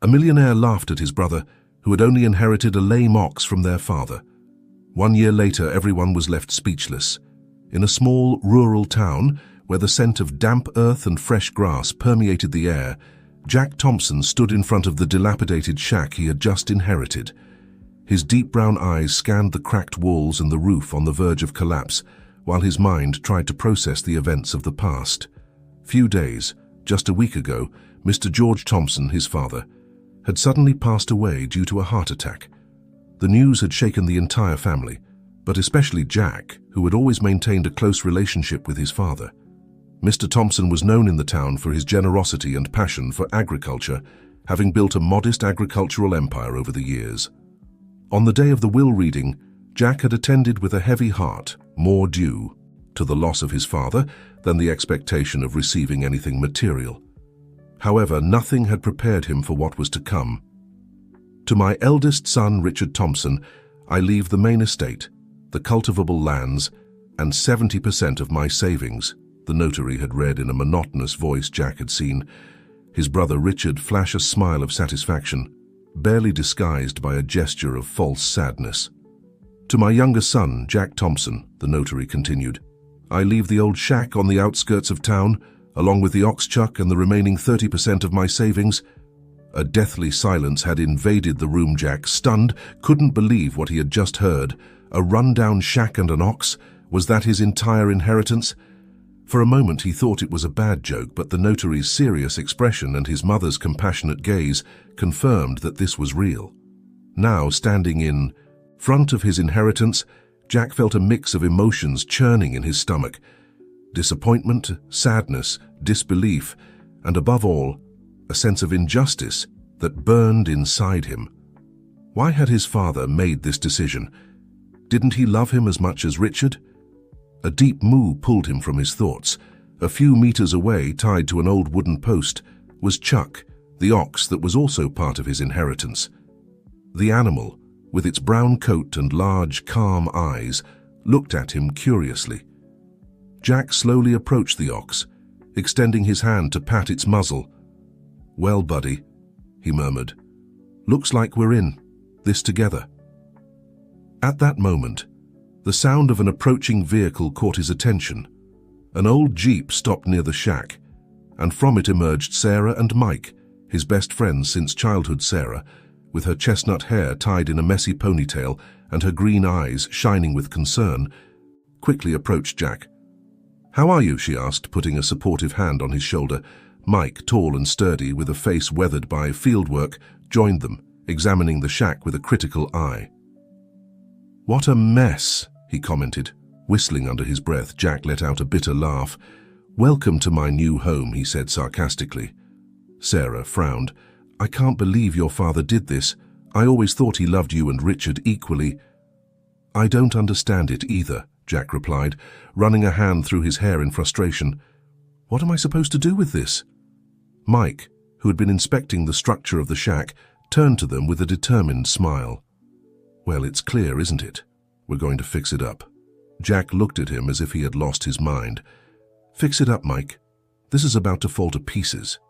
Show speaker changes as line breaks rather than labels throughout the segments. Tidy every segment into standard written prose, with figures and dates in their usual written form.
A millionaire laughed at his brother, who had only inherited a lame ox from their father. 1 year later, everyone was left speechless. In a small, rural town, where the scent of damp earth and fresh grass permeated the air, Jack Thompson stood in front of the dilapidated shack he had just inherited. His deep brown eyes scanned the cracked walls and the roof on the verge of collapse, while his mind tried to process the events of the past. Few days, just a week ago, Mr. George Thompson, his father, had suddenly passed away due to a heart attack. The news had shaken the entire family, but especially Jack, who had always maintained a close relationship with his father. Mr. Thompson was known in the town for his generosity and passion for agriculture, having built a modest agricultural empire over the years. On the day of the will reading, Jack had attended with a heavy heart, more due to the loss of his father than the expectation of receiving anything material. However, nothing had prepared him for what was to come. To my eldest son, Richard Thompson, I leave the main estate, the cultivable lands, and 70% of my savings, the notary had read in a monotonous voice Jack had seen. His brother Richard flash a smile of satisfaction, barely disguised by a gesture of false sadness. To my younger son, Jack Thompson, the notary continued, I leave the old shack on the outskirts of town, along with the ox chuck and the remaining 30% of my savings. A deathly silence had invaded the room. Jack, stunned, couldn't believe what he had just heard. A run-down shack and an ox? Was that his entire inheritance? For a moment he thought it was a bad joke, but the notary's serious expression and his mother's compassionate gaze confirmed that this was real. Now, standing in front of his inheritance, Jack felt a mix of emotions churning in his stomach. Disappointment, sadness, disbelief, and above all, a sense of injustice that burned inside him. Why had his father made this decision? Didn't he love him as much as Richard? A deep moo pulled him from his thoughts. A few meters away, tied to an old wooden post, was Chuck, the ox that was also part of his inheritance. The animal, with its brown coat and large, calm eyes, looked at him curiously. Jack slowly approached the ox, extending his hand to pat its muzzle. "Well, buddy," he murmured, "looks like we're in this together." At that moment, the sound of an approaching vehicle caught his attention. An old Jeep stopped near the shack, and from it emerged Sarah and Mike, his best friends since childhood. Sarah, with her chestnut hair tied in a messy ponytail and her green eyes shining with concern, quickly approached Jack. "How are you?" she asked, putting a supportive hand on his shoulder. Mike, tall and sturdy, with a face weathered by fieldwork, joined them, examining the shack with a critical eye. "What a mess," he commented, whistling under his breath. Jack let out a bitter laugh. "Welcome to my new home," he said sarcastically. Sarah frowned. "I can't believe your father did this. I always thought he loved you and Richard equally." "I don't understand it either," Jack replied, running a hand through his hair in frustration. "What am I supposed to do with this?" Mike, who had been inspecting the structure of the shack, turned to them with a determined smile. "Well, it's clear, isn't it? We're going to fix it up." Jack looked at him as if he had lost his mind. "Fix it up, Mike. This is about to fall to pieces."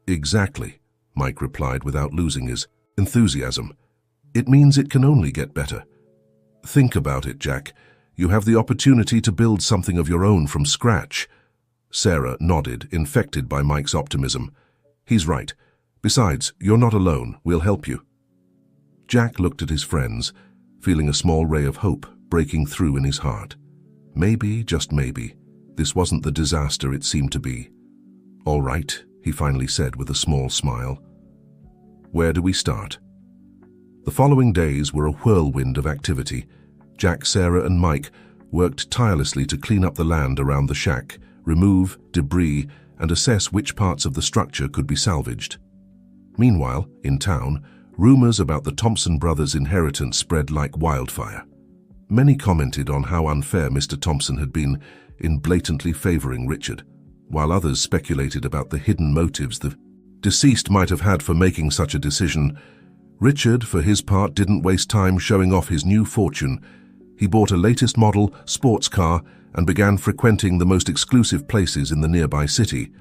"Exactly," Mike replied without losing his enthusiasm. "It means it can only get better. Think about it, Jack. You have the opportunity to build something of your own from scratch." Sarah nodded, infected by Mike's optimism. "He's right. Besides, you're not alone. We'll help you." Jack looked at his friends, feeling a small ray of hope breaking through in his heart. Maybe, just maybe, this wasn't the disaster it seemed to be. "All right," he finally said with a small smile. "Where do we start?" The following days were a whirlwind of activity. Jack, Sarah, and Mike worked tirelessly to clean up the land around the shack, remove debris, and assess which parts of the structure could be salvaged. Meanwhile, in town, rumors about the Thompson brothers' inheritance spread like wildfire. Many commented on how unfair Mr. Thompson had been in blatantly favoring Richard, while others speculated about the hidden motives the deceased might have had for making such a decision. Richard, for his part, didn't waste time showing off his new fortune. He bought a latest model sports car and began frequenting the most exclusive places in the nearby city.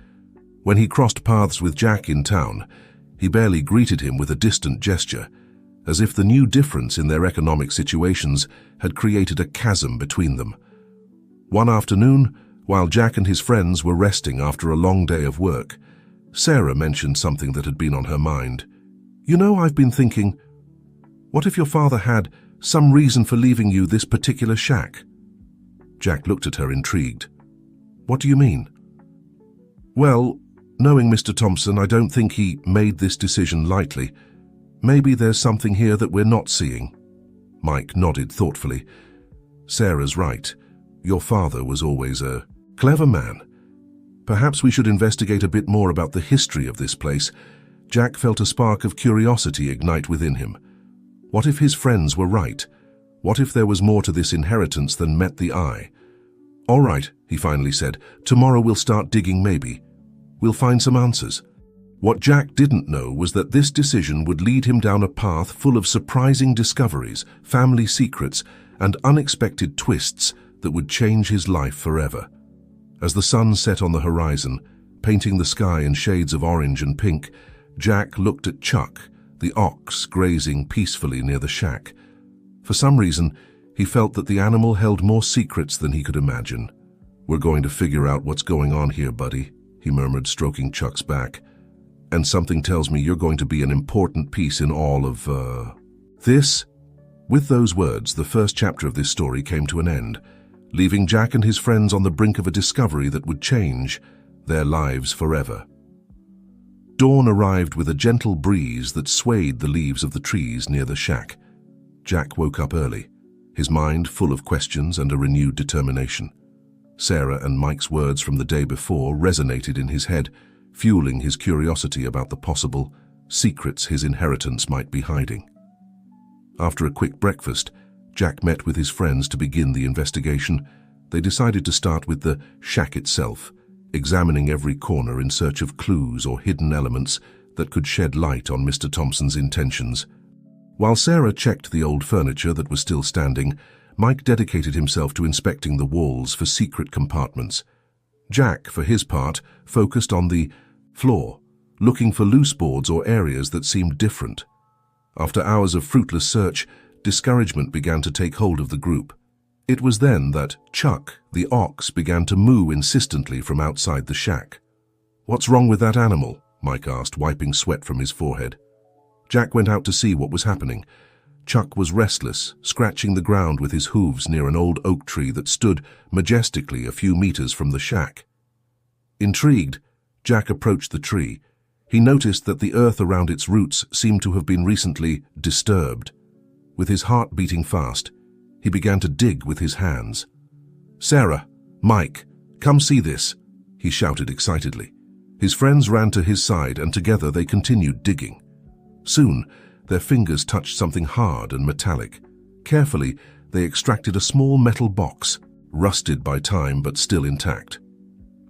When he crossed paths with Jack in town, He barely greeted him with a distant gesture, as if the new difference in their economic situations had created a chasm between them. One afternoon, while Jack and his friends were resting after a long day of work, Sarah mentioned something that had been on her mind. "You know, I've been thinking, what if your father had some reason for leaving you this particular shack?" Jack looked at her, intrigued. "What do you mean?" "Well, knowing Mr. Thompson, I don't think he made this decision lightly. Maybe there's something here that we're not seeing." Mike nodded thoughtfully. "Sarah's right. Your father was always a clever man. Perhaps we should investigate a bit more about the history of this place." Jack felt a spark of curiosity ignite within him. What if his friends were right? What if there was more to this inheritance than met the eye? "All right," he finally said. "Tomorrow we'll start digging maybe. We'll find some answers." What Jack didn't know was that this decision would lead him down a path full of surprising discoveries, family secrets, and unexpected twists that would change his life forever. As the sun set on the horizon, painting the sky in shades of orange and pink, Jack looked at Chuck, the ox grazing peacefully near the shack. For some reason, he felt that the animal held more secrets than he could imagine. "We're going to figure out what's going on here, buddy," he murmured, stroking Chuck's back. "And something tells me you're going to be an important piece in all of, this." With those words, the first chapter of this story came to an end, leaving Jack and his friends on the brink of a discovery that would change their lives forever. Dawn arrived with a gentle breeze that swayed the leaves of the trees near the shack. Jack woke up early, his mind full of questions and a renewed determination. Sarah and Mike's words from the day before resonated in his head, fueling his curiosity about the possible secrets his inheritance might be hiding. After a quick breakfast, Jack met with his friends to begin the investigation. They decided to start with the shack itself, examining every corner in search of clues or hidden elements that could shed light on Mr. Thompson's intentions. While Sarah checked the old furniture that was still standing, Mike dedicated himself to inspecting the walls for secret compartments. Jack, for his part, focused on the floor, looking for loose boards or areas that seemed different. After hours of fruitless search, discouragement began to take hold of the group. It was then that Chuck, the ox, began to moo insistently from outside the shack. "What's wrong with that animal?" Mike asked, wiping sweat from his forehead. Jack went out to see what was happening. Chuck was restless, scratching the ground with his hooves near an old oak tree that stood majestically a few meters from the shack. Intrigued, Jack approached the tree. He noticed that the earth around its roots seemed to have been recently disturbed. With his heart beating fast, he began to dig with his hands. "Sarah, Mike, come see this," he shouted excitedly. His friends ran to his side, and together they continued digging. Soon, their fingers touched something hard and metallic. Carefully, they extracted a small metal box, rusted by time but still intact.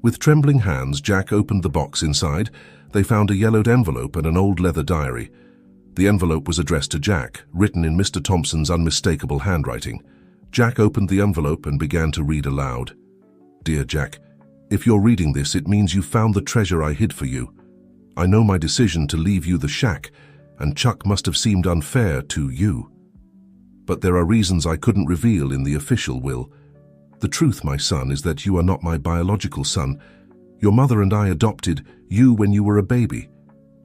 With trembling hands, Jack opened the box. Inside, they found a yellowed envelope and an old leather diary. The envelope was addressed to Jack, written in Mr. Thompson's unmistakable handwriting. Jack opened the envelope and began to read aloud. "Dear Jack, if you're reading this, it means you found the treasure I hid for you. I know my decision to leave you the shack, and Chuck must have seemed unfair to you. But there are reasons I couldn't reveal in the official will. The truth, my son, is that you are not my biological son. Your mother and I adopted you when you were a baby,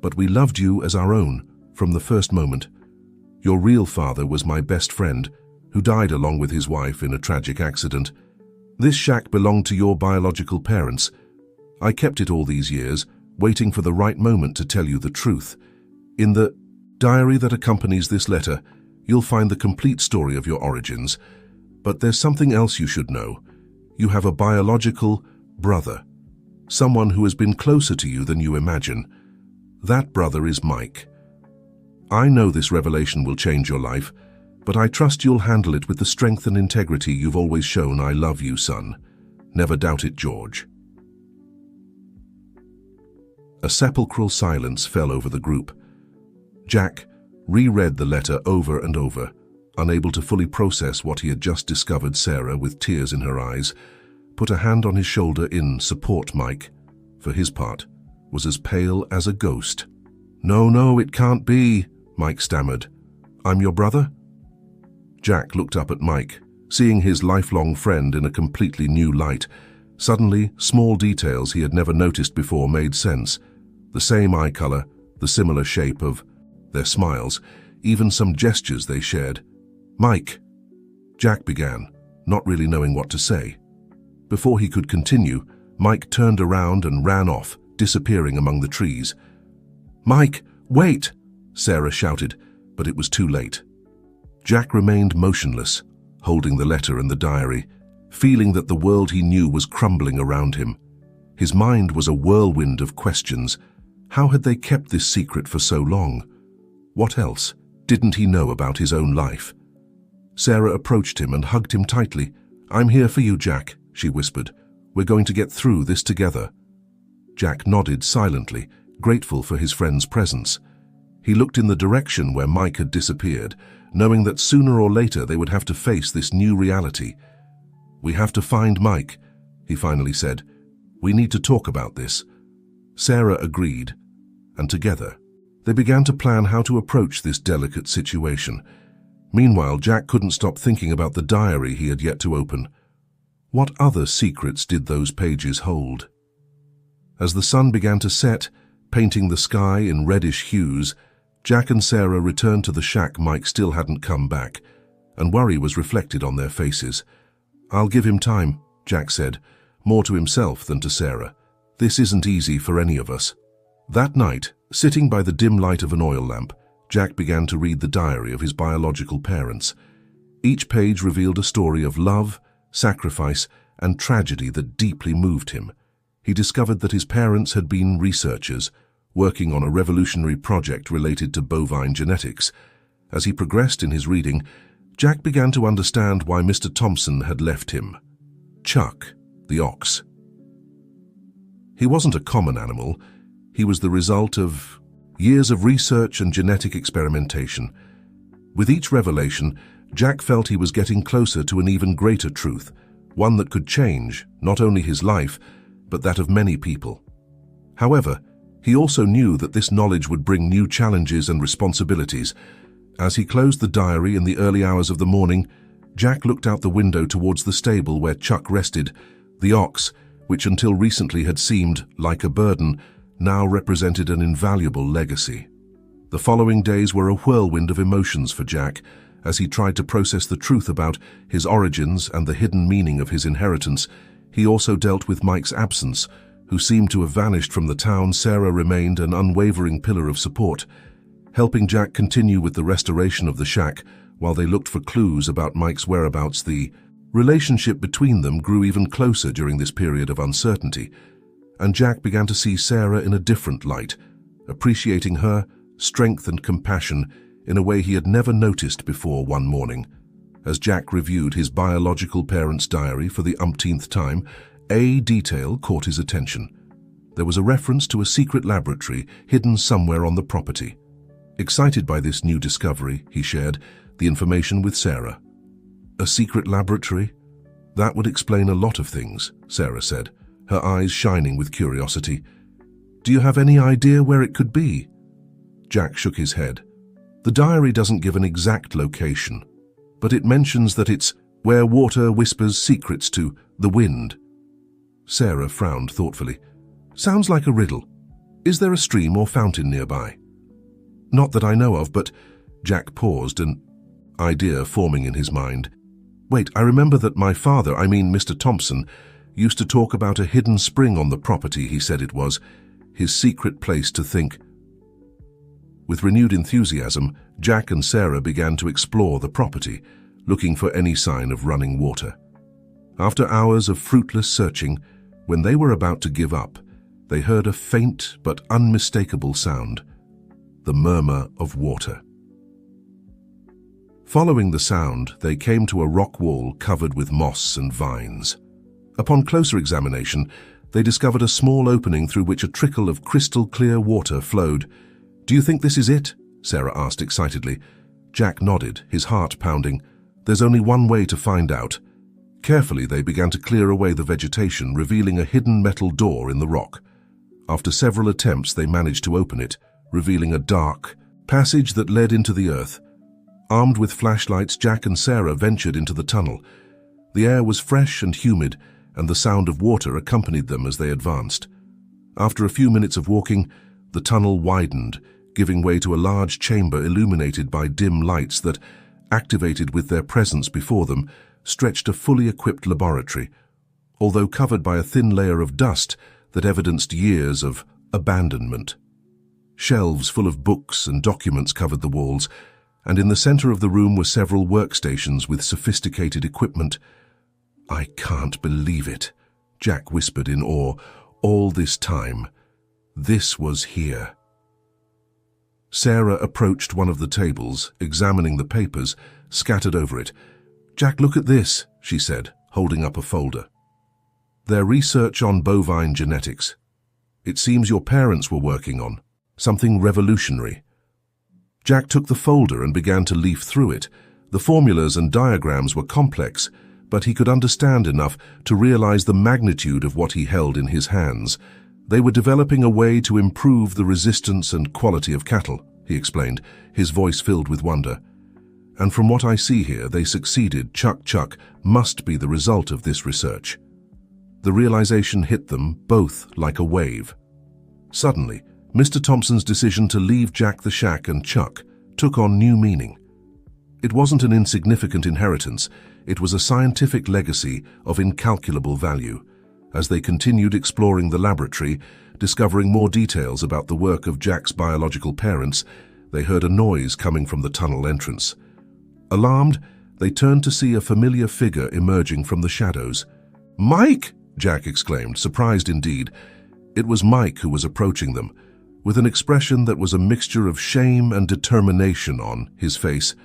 but we loved you as our own from the first moment. Your real father was my best friend, who died along with his wife in a tragic accident. This shack belonged to your biological parents. I kept it all these years, waiting for the right moment to tell you the truth. In the diary that accompanies this letter, you'll find the complete story of your origins. But there's something else you should know. You have a biological brother, someone who has been closer to you than you imagine. That brother is Mike. I know this revelation will change your life, but I trust you'll handle it with the strength and integrity you've always shown. I love you, son. Never doubt it, George." A sepulchral silence fell over the group. Jack reread the letter over and over, unable to fully process what he had just discovered. Sarah, with tears in her eyes, put a hand on his shoulder in support. Mike, for his part, was as pale as a ghost. "No, no, it can't be," Mike stammered. "I'm your brother?" Jack looked up at Mike, seeing his lifelong friend in a completely new light. Suddenly, small details he had never noticed before made sense. The same eye color, the similar shape of their smiles, even some gestures they shared. "Mike," Jack began, not really knowing what to say. Before he could continue, Mike turned around and ran off, disappearing among the trees. "Mike, wait!" Sarah shouted, but it was too late. Jack remained motionless, holding the letter and the diary, feeling that the world he knew was crumbling around him. His mind was a whirlwind of questions. How had they kept this secret for so long? What else didn't he know about his own life? Sarah approached him and hugged him tightly. "I'm here for you, Jack," she whispered. "We're going to get through this together." Jack nodded silently, grateful for his friend's presence. He looked in the direction where Mike had disappeared, knowing that sooner or later they would have to face this new reality. "We have to find Mike," he finally said. "We need to talk about this." Sarah agreed, and together, they began to plan how to approach this delicate situation. Meanwhile, Jack couldn't stop thinking about the diary he had yet to open. What other secrets did those pages hold? As the sun began to set, painting the sky in reddish hues, Jack and Sarah returned to the shack Mike still hadn't come back, and worry was reflected on their faces. "I'll give him time," Jack said, more to himself than to Sarah. "This isn't easy for any of us." That night, sitting by the dim light of an oil lamp, Jack began to read the diary of his biological parents. Each page revealed a story of love, sacrifice, and tragedy that deeply moved him. He discovered that his parents had been researchers, working on a revolutionary project related to bovine genetics. As he progressed in his reading, Jack began to understand why Mr. Thompson had left him. Chuck, the ox. He wasn't a common animal. He was the result of years of research and genetic experimentation. With each revelation, Jack felt he was getting closer to an even greater truth, one that could change not only his life, but that of many people. However, he also knew that this knowledge would bring new challenges and responsibilities. As he closed the diary in the early hours of the morning, Jack looked out the window towards the stable where Chuck rested. The ox, which until recently had seemed like a burden, now represented an invaluable legacy. The following days were a whirlwind of emotions for Jack, as he tried to process the truth about his origins and the hidden meaning of his inheritance. He also dealt with Mike's absence, who seemed to have vanished from the town. Sarah remained an unwavering pillar of support, helping Jack continue with the restoration of the shack while they looked for clues about Mike's whereabouts. The relationship between them grew even closer during this period of uncertainty, and Jack began to see Sarah in a different light, appreciating her strength and compassion in a way he had never noticed before. One morning, as Jack reviewed his biological parents' diary for the umpteenth time, a detail caught his attention. There was a reference to a secret laboratory hidden somewhere on the property. Excited by this new discovery, he shared the information with Sarah. "A secret laboratory? That would explain a lot of things," Sarah said, her eyes shining with curiosity. "Do you have any idea where it could be?" Jack shook his head. "The diary doesn't give an exact location, but it mentions that it's where water whispers secrets to the wind." Sarah frowned thoughtfully. "Sounds like a riddle. Is there a stream or fountain nearby?" "Not that I know of, but—" Jack paused, an idea forming in his mind. "Wait, I remember that my father, Mr. Thompson, used to talk about a hidden spring on the property. He said it was his secret place to think." With renewed enthusiasm, Jack and Sarah began to explore the property, looking for any sign of running water. After hours of fruitless searching, when they were about to give up, they heard a faint but unmistakable sound, the murmur of water. Following the sound, they came to a rock wall covered with moss and vines. Upon closer examination, they discovered a small opening through which a trickle of crystal-clear water flowed. "Do you think this is it?" Sarah asked excitedly. Jack nodded, his heart pounding. "There's only one way to find out." Carefully, they began to clear away the vegetation, revealing a hidden metal door in the rock. After several attempts, they managed to open it, revealing a dark passage that led into the earth. Armed with flashlights, Jack and Sarah ventured into the tunnel. The air was fresh and humid, and the sound of water accompanied them as they advanced. After a few minutes of walking, the tunnel widened, giving way to a large chamber illuminated by dim lights that, activated with their presence before them, stretched a fully equipped laboratory, although covered by a thin layer of dust that evidenced years of abandonment. Shelves full of books and documents covered the walls, and in the center of the room were several workstations with sophisticated equipment. "I can't believe it," Jack whispered in awe. "All this time, this was here." Sarah approached one of the tables, examining the papers scattered over it. "Jack, look at this," she said, holding up a folder. "Their research on bovine genetics. It seems your parents were working on something revolutionary." Jack took the folder and began to leaf through it. The formulas and diagrams were complex, but he could understand enough to realize the magnitude of what he held in his hands. "They were developing a way to improve the resistance and quality of cattle," he explained, his voice filled with wonder. "And from what I see here, they succeeded. Chuck must be the result of this research." The realization hit them both like a wave. Suddenly, Mr. Thompson's decision to leave Jack the shack and Chuck took on new meaning. It wasn't an insignificant inheritance, it was a scientific legacy of incalculable value. As they continued exploring the laboratory, discovering more details about the work of Jack's biological parents, they heard a noise coming from the tunnel entrance. Alarmed, they turned to see a familiar figure emerging from the shadows. "Mike!" Jack exclaimed, surprised indeed. It was Mike who was approaching them, with an expression that was a mixture of shame and determination on his face.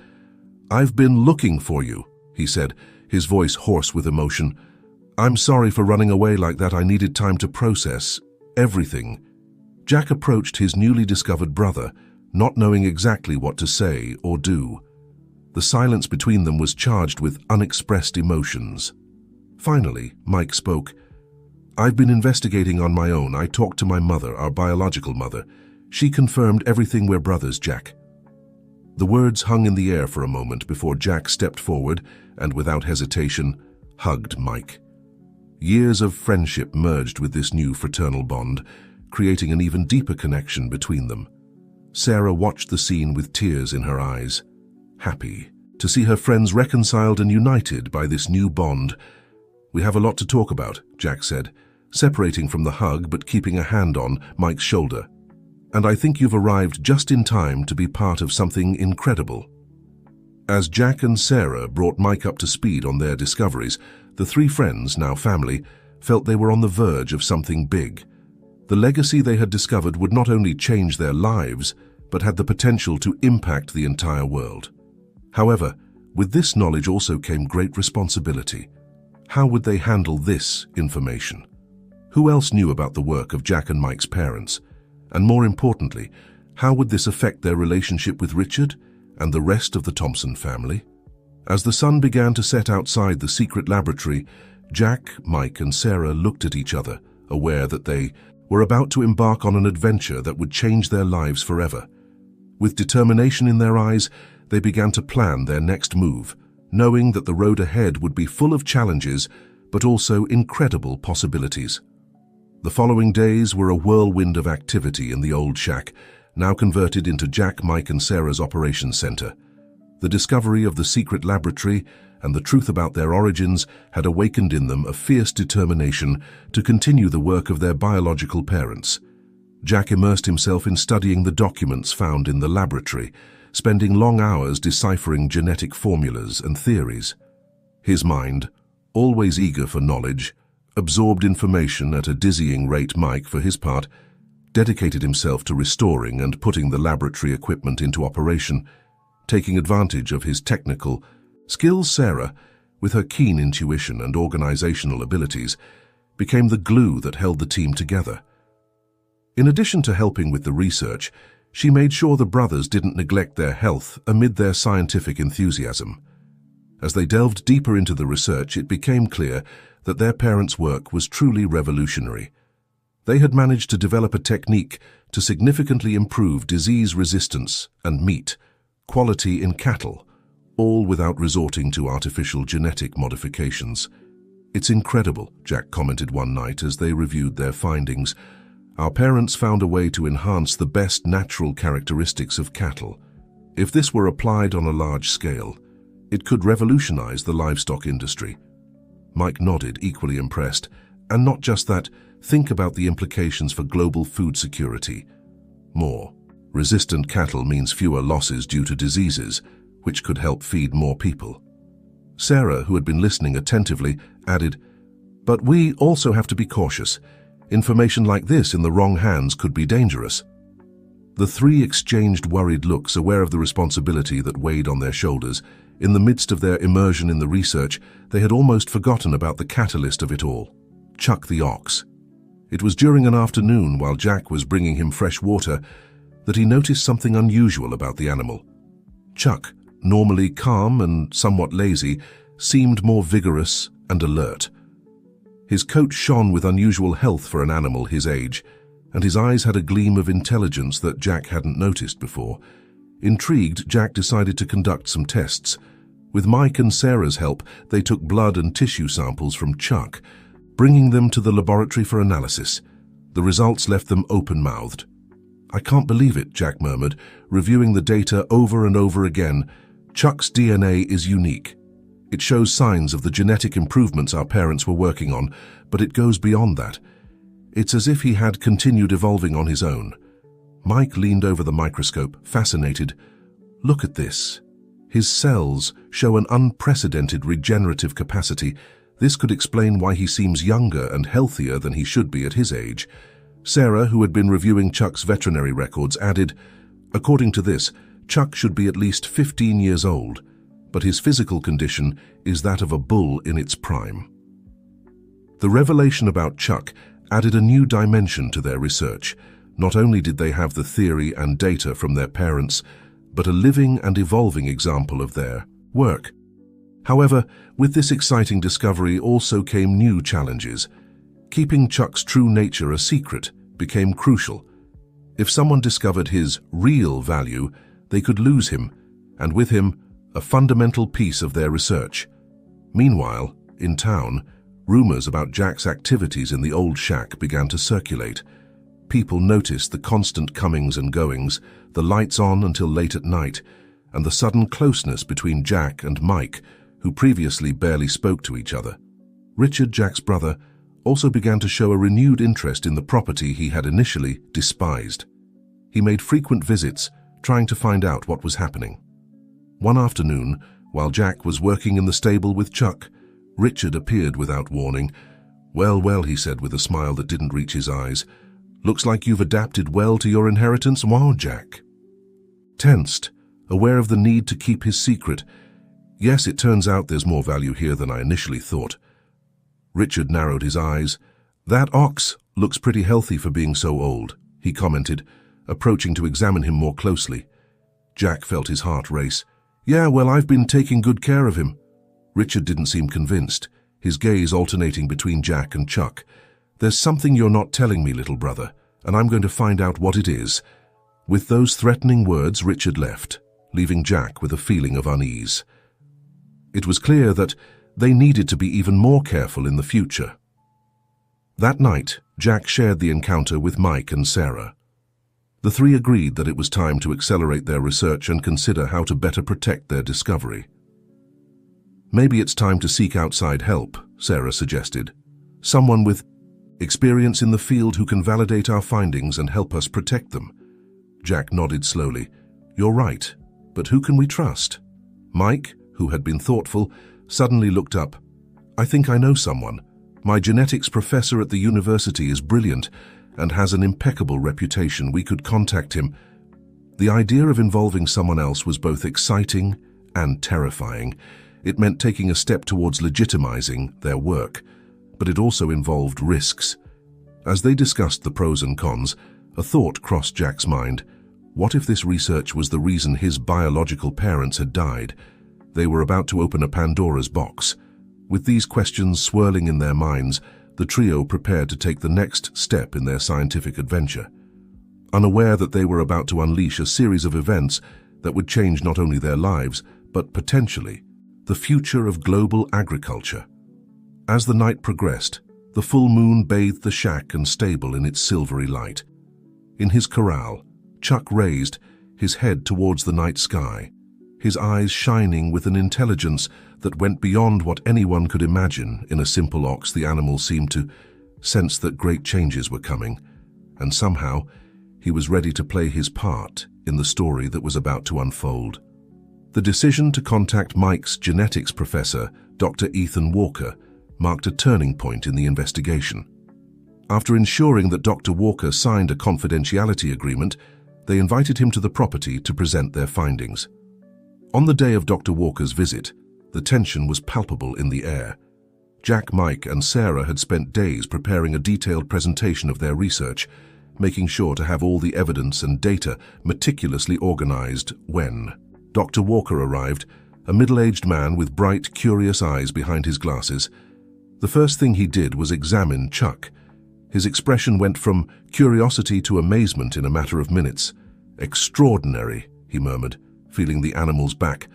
"I've been looking for you," he said, his voice hoarse with emotion. "I'm sorry for running away like that. I needed time to process everything." Jack approached his newly discovered brother, not knowing exactly what to say or do. The silence between them was charged with unexpressed emotions. Finally, Mike spoke. "I've been investigating on my own. I talked to my mother, our biological mother. She confirmed everything. We're brothers, Jack." The words hung in the air for a moment before Jack stepped forward and, without hesitation, hugged Mike. Years of friendship merged with this new fraternal bond, creating an even deeper connection between them. Sarah watched the scene with tears in her eyes, happy to see her friends reconciled and united by this new bond. "We have a lot to talk about," Jack said, separating from the hug but keeping a hand on Mike's shoulder. "And I think you've arrived just in time to be part of something incredible." As Jack and Sarah brought Mike up to speed on their discoveries, the three friends, now family, felt they were on the verge of something big. The legacy they had discovered would not only change their lives, but had the potential to impact the entire world. However, with this knowledge also came great responsibility. How would they handle this information? Who else knew about the work of Jack and Mike's parents? And more importantly, how would this affect their relationship with Richard and the rest of the Thompson family? As the sun began to set outside the secret laboratory, Jack, Mike, and Sarah looked at each other, aware that they were about to embark on an adventure that would change their lives forever. With determination in their eyes, they began to plan their next move, knowing that the road ahead would be full of challenges, but also incredible possibilities. The following days were a whirlwind of activity in the old shack, now converted into Jack, Mike, and Sarah's operations center. The discovery of the secret laboratory and the truth about their origins had awakened in them a fierce determination to continue the work of their biological parents. Jack immersed himself in studying the documents found in the laboratory, spending long hours deciphering genetic formulas and theories. His mind, always eager for knowledge, absorbed information at a dizzying rate. Mike, for his part, dedicated himself to restoring and putting the laboratory equipment into operation, taking advantage of his technical skills. Sarah, with her keen intuition and organizational abilities, became the glue that held the team together. In addition to helping with the research, she made sure the brothers didn't neglect their health amid their scientific enthusiasm. As they delved deeper into the research, it became clear that their parents' work was truly revolutionary. They had managed to develop a technique to significantly improve disease resistance and meat quality in cattle, all without resorting to artificial genetic modifications. "It's incredible," Jack commented one night as they reviewed their findings. "Our parents found a way to enhance the best natural characteristics of cattle. If this were applied on a large scale, it could revolutionize the livestock industry." Mike nodded, equally impressed. "And not just that, think about the implications for global food security. More resistant cattle means fewer losses due to diseases, which could help feed more people." Sarah, who had been listening attentively, added, "But we also have to be cautious. Information like this in the wrong hands could be dangerous." The three exchanged worried looks, aware of the responsibility that weighed on their shoulders. In the midst of their immersion in the research, they had almost forgotten about the catalyst of it all, Chuck the ox. It was during an afternoon while Jack was bringing him fresh water that he noticed something unusual about the animal. Chuck, normally calm and somewhat lazy, seemed more vigorous and alert. His coat shone with unusual health for an animal his age, and his eyes had a gleam of intelligence that Jack hadn't noticed before. Intrigued, Jack decided to conduct some tests. With Mike and Sarah's help, they took blood and tissue samples from Chuck, bringing them to the laboratory for analysis. The results left them open-mouthed. "I can't believe it," Jack murmured, reviewing the data over and over again. "Chuck's DNA is unique. It shows signs of the genetic improvements our parents were working on, but it goes beyond that. It's as if he had continued evolving on his own." Mike leaned over the microscope, fascinated. "Look at this. His cells show an unprecedented regenerative capacity. This could explain why he seems younger and healthier than he should be at his age." Sarah, who had been reviewing Chuck's veterinary records, added, "According to this, Chuck should be at least 15 years old, but his physical condition is that of a bull in its prime." The revelation about Chuck added a new dimension to their research. Not only did they have the theory and data from their parents, but a living and evolving example of their work. However, with this exciting discovery also came new challenges. Keeping Chuck's true nature a secret became crucial. If someone discovered his real value, they could lose him, and with him, a fundamental piece of their research. Meanwhile, in town, rumors about Jack's activities in the old shack began to circulate. People noticed the constant comings and goings, the lights on until late at night, and the sudden closeness between Jack and Mike, who previously barely spoke to each other. Richard, Jack's brother, also began to show a renewed interest in the property he had initially despised. He made frequent visits, trying to find out what was happening. One afternoon, while Jack was working in the stable with Chuck, Richard appeared without warning. Well, he said with a smile that didn't reach his eyes. "Looks like you've adapted well to your inheritance, wow, Jack." Tensed, aware of the need to keep his secret. "Yes, it turns out there's more value here than I initially thought." Richard narrowed his eyes. "That ox looks pretty healthy for being so old," he commented, approaching to examine him more closely. Jack felt his heart race. "Yeah, well, I've been taking good care of him." Richard didn't seem convinced, his gaze alternating between Jack and Chuck. "There's something you're not telling me, little brother, and I'm going to find out what it is." With those threatening words, Richard left, leaving Jack with a feeling of unease. It was clear that they needed to be even more careful in the future. That night, Jack shared the encounter with Mike and Sarah. The three agreed that it was time to accelerate their research and consider how to better protect their discovery. "Maybe it's time to seek outside help," Sarah suggested. "Someone with experience in the field who can validate our findings and help us protect them." Jack nodded slowly. "You're right, but who can we trust?" Mike, who had been thoughtful, suddenly looked up. "I think I know someone. My genetics professor at the university is brilliant and has an impeccable reputation. We could contact him." The idea of involving someone else was both exciting and terrifying. It meant taking a step towards legitimizing their work, but it also involved risks. As they discussed the pros and cons, a thought crossed Jack's mind. What if this research was the reason his biological parents had died? They were about to open a Pandora's box. With these questions swirling in their minds, the trio prepared to take the next step in their scientific adventure. unaware that they were about to unleash a series of events that would change not only their lives, but potentially the future of global agriculture. As the night progressed, the full moon bathed the shack and stable in its silvery light. In his corral, Chuck raised his head towards the night sky, his eyes shining with an intelligence that went beyond what anyone could imagine. In a simple ox, the animal seemed to sense that great changes were coming, and somehow he was ready to play his part in the story that was about to unfold. The decision to contact Mike's genetics professor, Dr. Ethan Walker, marked a turning point in the investigation. After ensuring that Dr. Walker signed a confidentiality agreement, they invited him to the property to present their findings. On the day of Dr. Walker's visit, the tension was palpable in the air. Jack, Mike, and Sarah had spent days preparing a detailed presentation of their research, making sure to have all the evidence and data meticulously organized when Dr. Walker arrived, a middle-aged man with bright, curious eyes behind his glasses. The first thing he did was examine Chuck. His expression went from curiosity to amazement in a matter of minutes. "Extraordinary," he murmured, feeling the animal's back.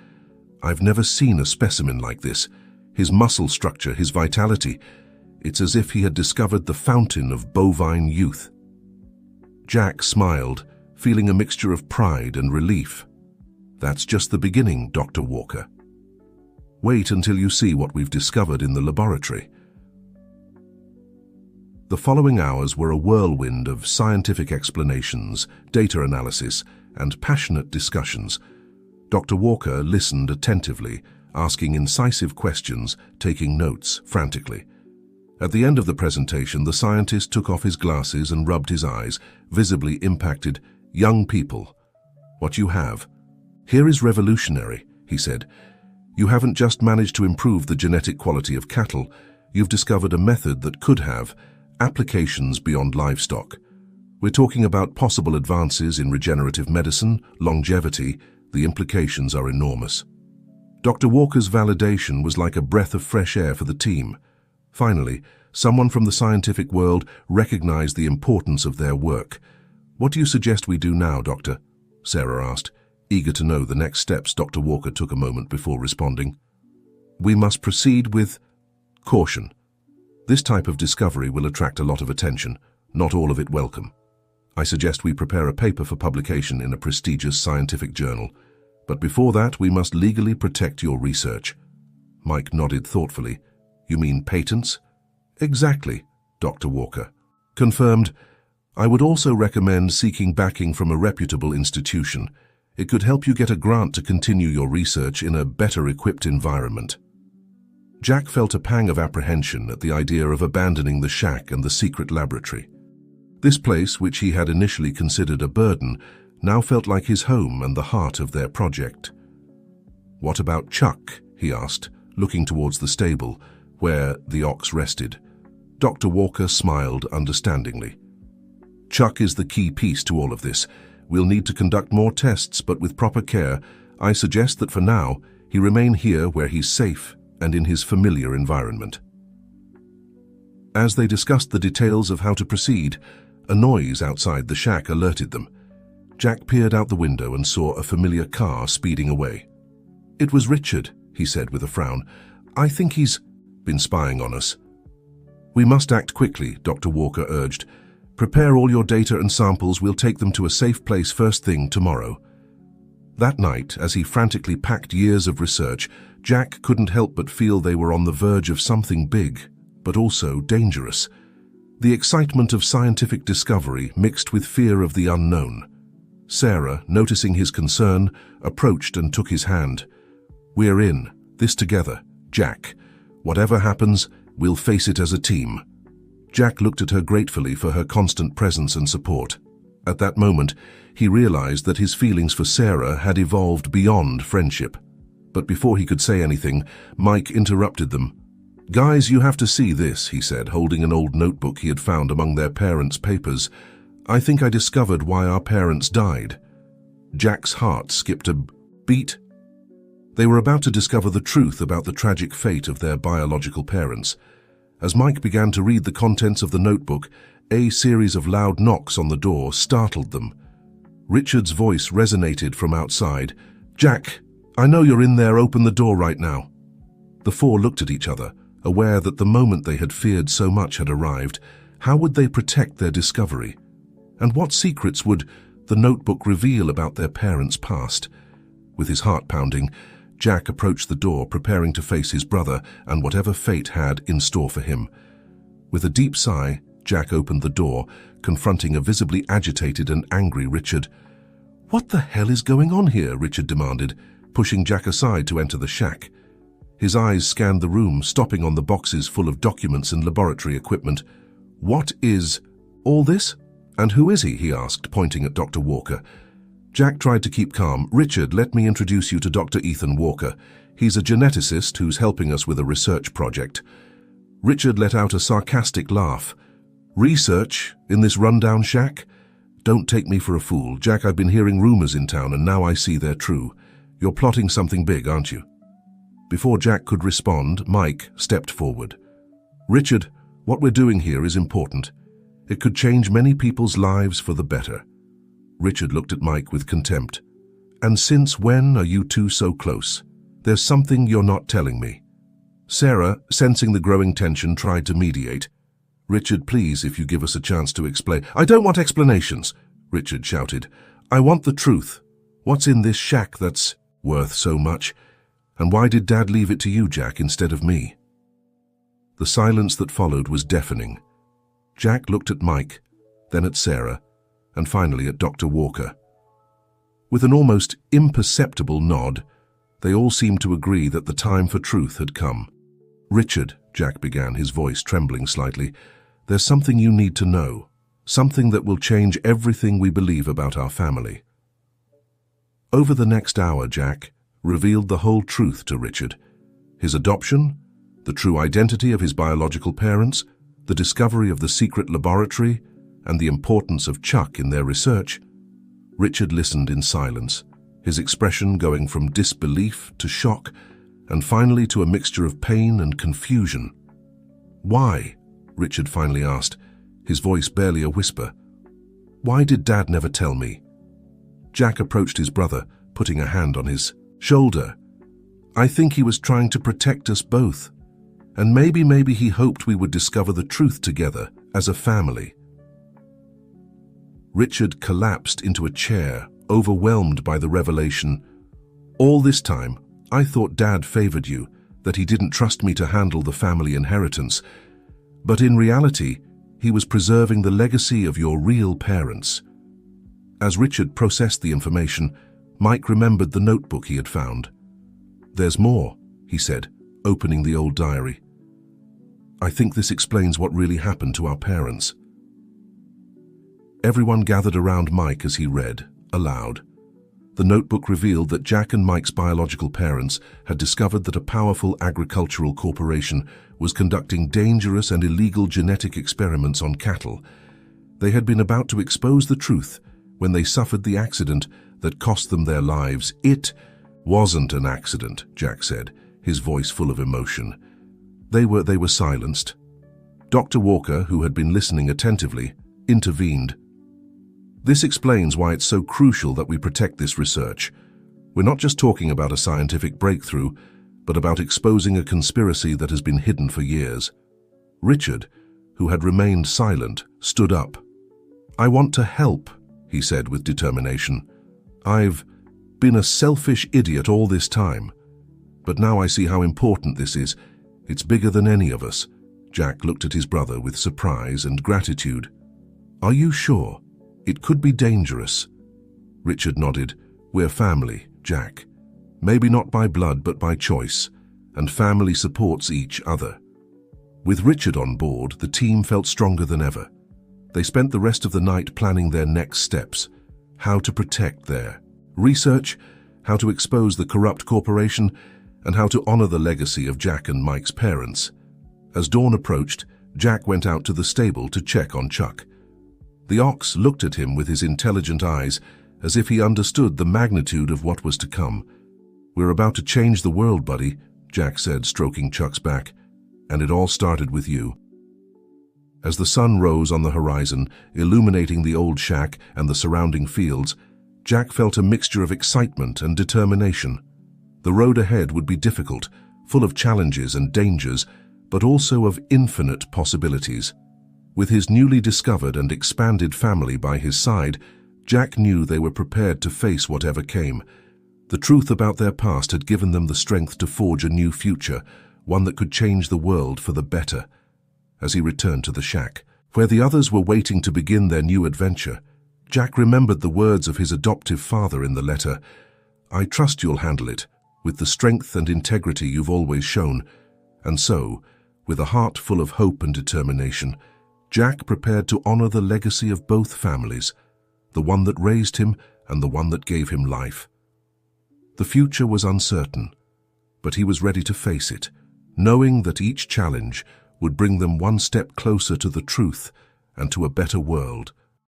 "I've never seen a specimen like this. His muscle structure, his vitality. It's as if he had discovered the fountain of bovine youth." Jack smiled, feeling a mixture of pride and relief. "That's just the beginning, Dr. Walker. Wait until you see what we've discovered in the laboratory." The following hours were a whirlwind of scientific explanations, data analysis, and passionate discussions. Dr. Walker listened attentively, asking incisive questions, taking notes frantically. At the end of the presentation, the scientist took off his glasses and rubbed his eyes, visibly impacted. "Young people, what you have here is revolutionary," he said. "You haven't just managed to improve the genetic quality of cattle, you've discovered a method that could have applications beyond livestock. We're talking about possible advances in regenerative medicine, longevity. The implications are enormous." Dr. Walker's validation was like a breath of fresh air for the team. Finally, someone from the scientific world recognized the importance of their work. "What do you suggest we do now, Doctor?" Sarah asked, eager to know the next steps. Dr. Walker took a moment before responding. "We must proceed with caution. This type of discovery will attract a lot of attention, not all of it welcome. I suggest we prepare a paper for publication in a prestigious scientific journal. But before that, we must legally protect your research." Mike nodded thoughtfully. "You mean patents?" "Exactly, Dr. Walker." "Confirmed. I would also recommend seeking backing from a reputable institution. It could help you get a grant to continue your research in a better-equipped environment." Jack felt a pang of apprehension at the idea of abandoning the shack and the secret laboratory. This place, which he had initially considered a burden, now felt like his home and the heart of their project. "What about Chuck?" he asked, looking towards the stable, where the ox rested. Dr. Walker smiled understandingly. "Chuck is the key piece to all of this. We'll need to conduct more tests, but with proper care, I suggest that for now, he remain here where he's safe and in his familiar environment." As they discussed the details of how to proceed, a noise outside the shack alerted them. Jack peered out the window and saw a familiar car speeding away. "It was Richard," he said with a frown. "I think he's been spying on us." "We must act quickly," Dr. Walker urged. "Prepare all your data and samples. We'll take them to a safe place first thing tomorrow." That night, as he frantically packed years of research, Jack couldn't help but feel they were on the verge of something big, but also dangerous. The excitement of scientific discovery mixed with fear of the unknown. Sarah, noticing his concern, approached and took his hand. "We're in this together, Jack. Whatever happens, we'll face it as a team." Jack looked at her gratefully for her constant presence and support. At that moment, he realized that his feelings for Sarah had evolved beyond friendship. But before he could say anything, Mike interrupted them. "Guys, you have to see this," he said, holding an old notebook he had found among their parents' papers. "I think I discovered why our parents died." Jack's heart skipped a beat. They were about to discover the truth about the tragic fate of their biological parents. As Mike began to read the contents of the notebook, A series of loud knocks on the door startled them. Richard's voice resonated from outside. "Jack, I know you're in there, open the door right now." The four looked at each other, aware that the moment they had feared so much had arrived. How would they protect their discovery? And what secrets would the notebook reveal about their parents' past? With his heart pounding, Jack approached the door, preparing to face his brother and whatever fate had in store for him. With a deep sigh, Jack opened the door, confronting a visibly agitated and angry Richard. "What the hell is going on here?" Richard demanded, pushing Jack aside to enter the shack. His eyes scanned the room, stopping on the boxes full of documents and laboratory equipment. "What is all this? And who is he?" he asked, pointing at Dr. Walker. Jack tried to keep calm. "Richard, let me introduce you to Dr. Ethan Walker. He's a geneticist who's helping us with a research project." Richard let out a sarcastic laugh. "Research? In this rundown shack? Don't take me for a fool. Jack, I've been hearing rumors in town and now I see they're true. You're plotting something big, aren't you?" Before Jack could respond, Mike stepped forward. "Richard, what we're doing here is important. It could change many people's lives for the better." Richard looked at Mike with contempt. "And since when are you two so close? There's something you're not telling me." Sarah, sensing the growing tension, tried to mediate. "Richard, please, if you give us a chance to explain." "I don't want explanations," Richard shouted. "I want the truth. What's in this shack that's worth so much? And why did Dad leave it to you, Jack, instead of me?" The silence that followed was deafening. Jack looked at Mike, then at Sarah, and finally at Dr. Walker. With an almost imperceptible nod, they all seemed to agree that the time for truth had come. "Richard," Jack began, his voice trembling slightly, "there's something you need to know, something that will change everything we believe about our family." Over the next hour, Jack revealed the whole truth to Richard. His adoption, the true identity of his biological parents, the discovery of the secret laboratory, and the importance of Chuck in their research. Richard listened in silence, his expression going from disbelief to shock, and finally to a mixture of pain and confusion. "Why?" Richard finally asked, his voice barely a whisper. "Why did Dad never tell me?" Jack approached his brother, putting a hand on his shoulder. "I think he was trying to protect us both. And maybe he hoped we would discover the truth together, as a family." Richard collapsed into a chair, overwhelmed by the revelation. "All this time, I thought Dad favored you, that he didn't trust me to handle the family inheritance. But in reality, he was preserving the legacy of your real parents." As Richard processed the information, Mike remembered the notebook he had found. "There's more," he said, opening the old diary. "I think this explains what really happened to our parents." Everyone gathered around Mike as he read, aloud. The notebook revealed that Jack and Mike's biological parents had discovered that a powerful agricultural corporation was conducting dangerous and illegal genetic experiments on cattle. They had been about to expose the truth when they suffered the accident that cost them their lives. "It wasn't an accident," Jack said, his voice full of emotion. They were silenced. Dr. Walker, who had been listening attentively, intervened. "This explains why it's so crucial that we protect this research. We're not just talking about a scientific breakthrough, but about exposing a conspiracy that has been hidden for years." Richard, who had remained silent, stood up. "I want to help," he said with determination. "I've been a selfish idiot all this time, but now I see how important this is. It's bigger than any of us." Jack looked at his brother with surprise and gratitude. "Are you sure? It could be dangerous." Richard nodded. "We're family, Jack. Maybe not by blood, but by choice, and family supports each other." With Richard on board, the team felt stronger than ever. They spent the rest of the night planning their next steps, how to protect their research, how to expose the corrupt corporation, and how to honor the legacy of Jack and Mike's parents. As dawn approached, Jack went out to the stable to check on Chuck. The ox looked at him with his intelligent eyes, as if he understood the magnitude of what was to come. "We're about to change the world, buddy," Jack said, stroking Chuck's back. "And it all started with you." As the sun rose on the horizon, illuminating the old shack and the surrounding fields, Jack felt a mixture of excitement and determination. The road ahead would be difficult, full of challenges and dangers, but also of infinite possibilities. With his newly discovered and expanded family by his side, Jack knew they were prepared to face whatever came. The truth about their past had given them the strength to forge a new future, one that could change the world for the better. As he returned to the shack, where the others were waiting to begin their new adventure, Jack remembered the words of his adoptive father in the letter. "I trust you'll handle it, with the strength and integrity you've always shown." And so, with a heart full of hope and determination, Jack prepared to honor the legacy of both families, the one that raised him and the one that gave him life. The future was uncertain, but he was ready to face it, knowing that each challenge would bring them one step closer to the truth and to a better world.